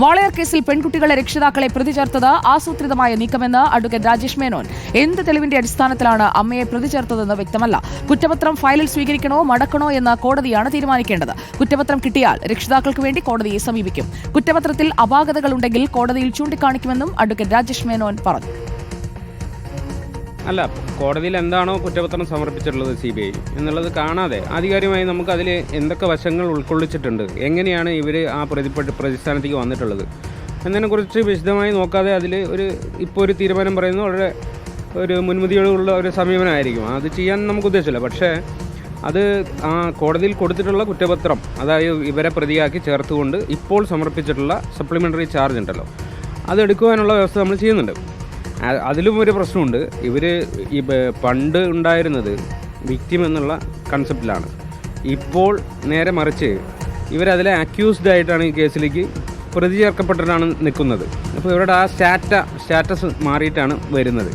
വാളയാർ കേസിൽ പെൺകുട്ടികളെ രക്ഷിതാക്കളെ പ്രതി ചേർത്തത് ആസൂത്രിതമായ നീക്കമെന്ന് അഡ്വക്കേറ്റ് രാജേഷ് മേനോൻ. എന്ത് തെളിവിന്റെ അടിസ്ഥാനത്തിലാണ് അമ്മയെ പ്രതി ചേർത്തതെന്ന് വ്യക്തമല്ല. കുറ്റപത്രം ഫയലിൽ സ്വീകരിക്കണോ മടക്കണോ എന്ന് കോടതിയാണ് തീരുമാനിക്കേണ്ടത്. കുറ്റപത്രം കിട്ടിയാൽ രക്ഷിതാക്കൾക്ക് വേണ്ടി കോടതിയെ സമീപിക്കും. കുറ്റപത്രത്തിൽ അപാകതകളുണ്ടെങ്കിൽ കോടതിയിൽ ചൂണ്ടിക്കാണിക്കുമെന്നും അഡ്വക്കേറ്റ് രാജേഷ് മേനോൻ പറഞ്ഞു. അല്ല, കോടതിയിൽ എന്താണോ കുറ്റപത്രം സമർപ്പിച്ചിട്ടുള്ളത് CBI എന്നുള്ളത് കാണാതെ ആധികാരികമായി നമുക്ക് അതിൽ എന്തൊക്കെ വശങ്ങൾ ഉൾക്കൊള്ളിച്ചിട്ടുണ്ട്, എങ്ങനെയാണ് ഇവർ ആ പ്രതിസ്ഥാനത്തേക്ക് വന്നിട്ടുള്ളത് എന്നതിനെക്കുറിച്ച് വിശദമായി നോക്കാതെ അതിൽ ഇപ്പോൾ ഒരു തീരുമാനം പറയുന്നത് വളരെ ഒരു മുൻവിധിയോടുള്ള ഒരു സമീപനമായിരിക്കും. അത് ചെയ്യാൻ നമുക്ക് ഉദ്ദേശമില്ല. പക്ഷേ അത് ആ കോടതിയിൽ കൊടുത്തിട്ടുള്ള കുറ്റപത്രം, അതായത് ഇവരെ പ്രതിയാക്കി ചേർത്തുകൊണ്ട് ഇപ്പോൾ സമർപ്പിച്ചിട്ടുള്ള സപ്ലിമെൻ്ററി ചാർജ് ഉണ്ടല്ലോ, അതെടുക്കുവാനുള്ള വ്യവസ്ഥ നമ്മൾ ചെയ്യുന്നുണ്ട്. അതിലും ഒരു പ്രശ്നമുണ്ട്. ഇവർ ഈ പണ്ട് ഉണ്ടായിരുന്നത് വിക്ടിം എന്നുള്ള കൺസെപ്റ്റിലാണ്. ഇപ്പോൾ നേരെ മറിച്ച് ഇവരതിലെ അക്യൂസ്ഡ് ആയിട്ടാണ് ഈ കേസിലേക്ക് പ്രതി ചേർക്കപ്പെട്ടിട്ടാണ് നിൽക്കുന്നത്. അപ്പോൾ ഇവരുടെ ആ സ്റ്റാറ്റസ് മാറിയിട്ടാണ് വരുന്നത്.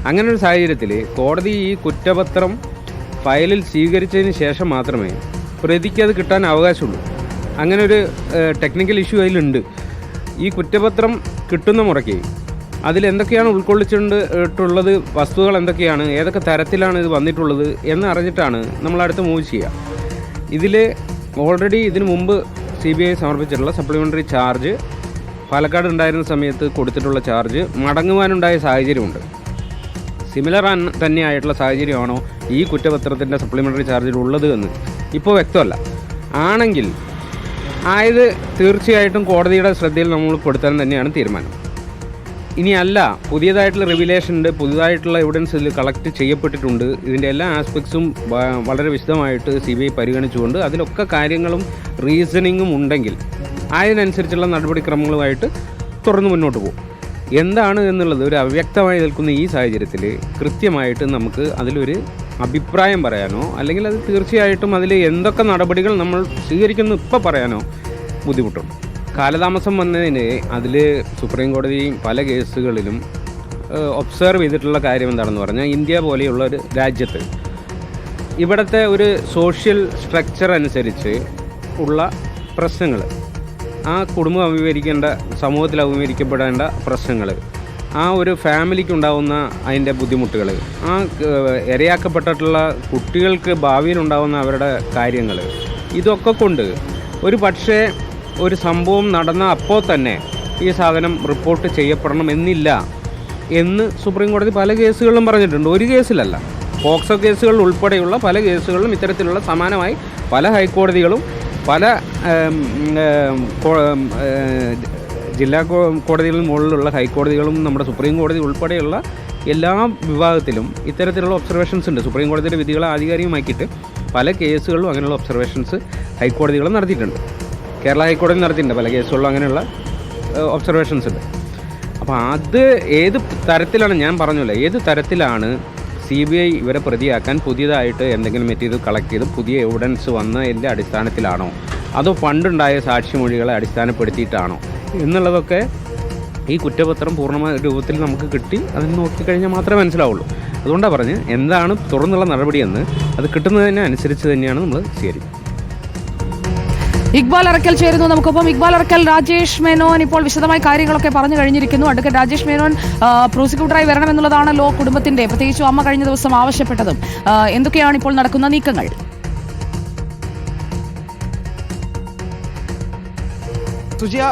അങ്ങനെ ഒരു സാഹചര്യത്തിൽ കോടതി ഈ കുറ്റപത്രം ഫയലിൽ സ്വീകരിച്ചതിന് ശേഷം മാത്രമേ പ്രതിക്ക് അത് കിട്ടാൻ അവകാശമുള്ളൂ. അങ്ങനെ ഒരു ടെക്നിക്കൽ ഇഷ്യൂ അതിലുണ്ട്. ഈ കുറ്റപത്രം കിട്ടുന്ന മുറയ്ക്ക് അതിലെന്തൊക്കെയാണ് ഉൾക്കൊള്ളിച്ചിട്ടുള്ളത്, വസ്തുതകൾ എന്തൊക്കെയാണ്, ഏതൊക്കെ തരത്തിലാണ് ഇത് വന്നിട്ടുള്ളത് എന്ന് അറിഞ്ഞിട്ടാണ് നമ്മളടുത്ത് മൂവ് ചെയ്യുക. ഇതിൽ ഓൾറെഡി ഇതിനു മുമ്പ് CBI സമർപ്പിച്ചിട്ടുള്ള സപ്ലിമെൻ്ററി ചാർജ്, പാലക്കാട് ഉണ്ടായിരുന്ന സമയത്ത് കൊടുത്തിട്ടുള്ള ചാർജ് മടങ്ങുവാനുണ്ടായ സാഹചര്യമുണ്ട്. സിമിലർ തന്നെയായിട്ടുള്ള സാഹചര്യമാണോ ഈ കുറ്റപത്രത്തിൻ്റെ സപ്ലിമെൻ്ററി ചാർജിൽ ഉള്ളത് എന്ന് ഇപ്പോൾ വ്യക്തമല്ല. ആണെങ്കിൽ ആയത് തീർച്ചയായിട്ടും കോടതിയുടെ ശ്രദ്ധയിൽ നമ്മൾ കൊടുത്താൻ തന്നെയാണ് തീരുമാനം. ഇനിയല്ല, പുതിയതായിട്ടുള്ള റിവിലേഷൻ ഉണ്ട്, പുതിയതായിട്ടുള്ള എവിഡൻസ് ഇതിൽ കളക്ട് ചെയ്യപ്പെട്ടിട്ടുണ്ട്. ഇതിൻ്റെ എല്ലാ ആസ്പെക്ട്സും വളരെ വിശദമായിട്ട് CBI പരിഗണിച്ചുകൊണ്ട് അതിലൊക്കെ കാര്യങ്ങളും റീസണിങ്ങും ഉണ്ടെങ്കിൽ അതിനനുസരിച്ചുള്ള നടപടിക്രമങ്ങളുമായിട്ട് തുടർന്ന് മുന്നോട്ട് പോകും. എന്താണ് എന്നുള്ളത് ഒരു അവ്യക്തമായി നിൽക്കുന്ന ഈ സാഹചര്യത്തിൽ കൃത്യമായിട്ട് നമുക്ക് അതിലൊരു അഭിപ്രായം പറയാനോ അല്ലെങ്കിൽ അത് തീർച്ചയായിട്ടും അതിൽ എന്തൊക്കെ നടപടികൾ നമ്മൾ സ്വീകരിക്കുന്നു ഇപ്പോൾ പറയാനോ ബുദ്ധിമുട്ടുണ്ട്. കാലതാമസം വന്നതിന് അതിൽ സുപ്രീം കോടതി പല കേസുകളിലും ഒബ്സർവ് ചെയ്തിട്ടുള്ള കാര്യം എന്താണെന്ന് പറഞ്ഞാൽ, ഇന്ത്യ പോലെയുള്ള ഒരു രാജ്യത്ത് ഇവിടുത്തെ ഒരു സോഷ്യൽ സ്ട്രക്ചർ അനുസരിച്ച് ഉള്ള പ്രശ്നങ്ങൾ, ആ കുടുംബം അഭിമുഖീകരിക്കേണ്ട, സമൂഹത്തിൽ അഭിമുഖീകരിക്കപ്പെടേണ്ട പ്രശ്നങ്ങൾ, ആ ഒരു ഫാമിലിക്കുണ്ടാവുന്ന അതിൻ്റെ ബുദ്ധിമുട്ടുകൾ, ആ ഇരയാക്കപ്പെട്ടിട്ടുള്ള കുട്ടികൾക്ക് ഭാവിയിലുണ്ടാവുന്ന അവരുടെ കാര്യങ്ങൾ, ഇതൊക്കെ കൊണ്ട് ഒരു പക്ഷേ ഒരു സംഭവം നടന്ന അപ്പോൾ തന്നെ ഈ സാധനം റിപ്പോർട്ട് ചെയ്യപ്പെടണമെന്നില്ല എന്ന് സുപ്രീം കോടതി പല കേസുകളിലും പറഞ്ഞിട്ടുണ്ട്. ഒരു കേസിലല്ല, പോക്സോ കേസുകൾ ഉൾപ്പെടെയുള്ള പല കേസുകളിലും ഇത്തരത്തിലുള്ള സമാനമായി പല ഹൈക്കോടതികളും പല ജില്ലാ കോടതികളിൽ മുകളിലുള്ള ഹൈക്കോടതികളും നമ്മുടെ സുപ്രീം കോടതി ഉൾപ്പെടെയുള്ള എല്ലാ വിഭാഗത്തിലും ഇത്തരത്തിലുള്ള ഒബ്സർവേഷൻസ് ഉണ്ട്. സുപ്രീം കോടതിയുടെ വിധികളെ ആധികാരികമാക്കിയിട്ട് പല കേസുകളിലും അങ്ങനെയുള്ള ഒബ്സർവേഷൻസ് ഹൈക്കോടതികളും നടത്തിയിട്ടുണ്ട്. കേരള ഹൈക്കോടതി നടത്തിയിട്ടുണ്ട് പല കേസുകളിലും അങ്ങനെയുള്ള ഒബ്സർവേഷൻസ് ഉണ്ട്. അപ്പോൾ അത് ഏത് തരത്തിലാണ്, ഞാൻ പറഞ്ഞല്ലോ, ഏത് തരത്തിലാണ് CBI ഇവരെ പ്രതിയാക്കാൻ പുതിയതായിട്ട് എന്തെങ്കിലും മെറ്റീരിയൽ കളക്ട് ചെയ്ത് പുതിയ എവിഡൻസ് വന്നതിൻ്റെ അടിസ്ഥാനത്തിലാണോ അതോ പണ്ടുണ്ടായ സാക്ഷിമൊഴികളെ അടിസ്ഥാനപ്പെടുത്തിയിട്ടാണോ എന്നുള്ളതൊക്കെ ഈ കുറ്റപത്രം പൂർണ്ണമായ രൂപത്തിൽ നമുക്ക് കിട്ടി അതിന് നോക്കിക്കഴിഞ്ഞാൽ മാത്രമേ മനസ്സിലാവുള്ളൂ. അതുകൊണ്ടാണ് പറഞ്ഞ് എന്താണ് തുടർന്നുള്ള നടപടിയെന്ന് അത് കിട്ടുന്നതിന് അനുസരിച്ച് തന്നെയാണ് നമ്മൾ സ്വീകരിക്കുന്നത്. ഇക്ബാൽ അറക്കൽ ചേരുന്നു നമുക്കൊപ്പം. ഇക്ബാൽ അറക്കൽ, രാജേഷ് മേനോൻ ഇപ്പോൾ വിശദമായ കാര്യങ്ങളൊക്കെ പറഞ്ഞു കഴിഞ്ഞിരിക്കുന്നു. അഡ്വക്കേറ്റ് രാജേഷ് മേനോൻ പ്രോസിക്യൂട്ടറായി വരണമെന്നുള്ളതാണല്ലോ കുടുംബത്തിന്റെ, പ്രത്യേകിച്ചും അമ്മ കഴിഞ്ഞ ദിവസം ആവശ്യപ്പെട്ടതും. എന്തൊക്കെയാണ് ഇപ്പോൾ നടക്കുന്ന നീക്കങ്ങൾ? സുജിയ,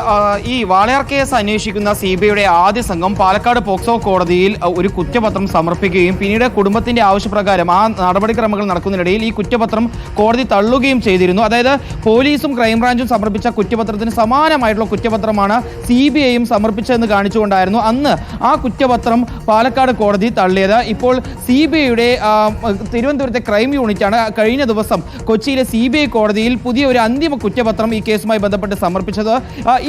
ഈ വാളയാർ കേസ് അന്വേഷിക്കുന്ന CBIയുടെ ആദ്യ സംഘം പാലക്കാട് പോക്സോ കോടതിയിൽ ഒരു കുറ്റപത്രം സമർപ്പിക്കുകയും പിന്നീട് കുടുംബത്തിന്റെ ആവശ്യപ്രകാരം ആ നടപടിക്രമങ്ങൾ നടക്കുന്നതിനിടയിൽ ഈ കുറ്റപത്രം കോടതി തള്ളുകയും ചെയ്തിരുന്നു. അതായത് പോലീസും ക്രൈംബ്രാഞ്ചും സമർപ്പിച്ച കുറ്റപത്രത്തിന് സമാനമായിട്ടുള്ള കുറ്റപത്രമാണ് CBIയും സമർപ്പിച്ചതെന്ന് കാണിച്ചുകൊണ്ടായിരുന്നു അന്ന് ആ കുറ്റപത്രം പാലക്കാട് കോടതി തള്ളിയത്. ഇപ്പോൾ CBIയുടെ തിരുവനന്തപുരത്തെ ക്രൈം യൂണിറ്റാണ് കഴിഞ്ഞ ദിവസം കൊച്ചിയിലെ CBI കോടതിയിൽ പുതിയ ഒരു അന്തിമ കുറ്റപത്രം ഈ കേസുമായി ബന്ധപ്പെട്ട് സമർപ്പിച്ചത്.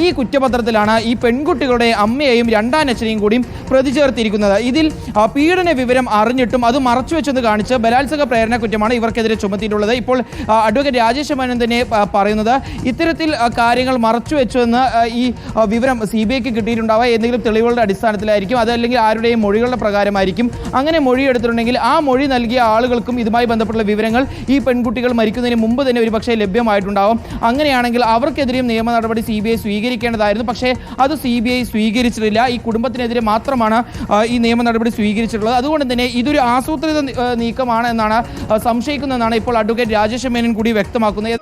ഈ കുറ്റപത്രത്തിലാണ് ഈ പെൺകുട്ടികളുടെ അമ്മയെയും രണ്ടാം അച്ഛനെയും കൂടി പ്രതി ചേർത്തിരിക്കുന്നത്. ഇതിൽ പീഡന വിവരം അറിഞ്ഞിട്ടും അത് മറച്ചുവെച്ചെന്ന് കാണിച്ച് ബലാത്സംഗ പ്രേരണ കുറ്റമാണ് ഇവർക്കെതിരെ ചുമത്തിയിട്ടുള്ളത്. ഇപ്പോൾ അഡ്വക്കേറ്റ് രാജേഷ് മേനോൻ തന്നെ പറയുന്നത് ഇത്തരത്തിൽ കാര്യങ്ങൾ മറച്ചുവെച്ചെന്ന് ഈ വിവരം CBIക്ക് കിട്ടിയിട്ടുണ്ടാവുക എന്തെങ്കിലും തെളിവുകളുടെ അടിസ്ഥാനത്തിലായിരിക്കും, അതല്ലെങ്കിൽ ആരുടെയും മൊഴികളുടെ പ്രകാരമായിരിക്കും. അങ്ങനെ മൊഴി എടുത്തിട്ടുണ്ടെങ്കിൽ ആ മൊഴി നൽകിയ ആളുകൾക്കും ഇതുമായി ബന്ധപ്പെട്ട വിവരങ്ങൾ ഈ പെൺകുട്ടികൾ മരിക്കുന്നതിന് മുമ്പ് തന്നെ ഒരുപക്ഷെ ലഭ്യമായിട്ടുണ്ടാവും. അങ്ങനെയാണെങ്കിൽ അവർക്കെതിരെയും നിയമ നടപടി CBI സ്വീകരിക്കേണ്ടതായിരുന്നു. പക്ഷേ അത് CBI സ്വീകരിച്ചിട്ടില്ല. ഈ കുടുംബത്തിനെതിരെ മാത്രമാണ് ഈ നിയമ നടപടി സ്വീകരിച്ചിട്ടുള്ളത്. അതുകൊണ്ട് തന്നെ ഇതൊരു ആസൂത്രിത നീക്കമാണ് എന്നാണ് സംശയിക്കുന്നതെന്നാണ് ഇപ്പോൾ അഡ്വക്കേറ്റ് രാജേഷ് മേനോൻ കൂടി വ്യക്തമാക്കുന്നത്.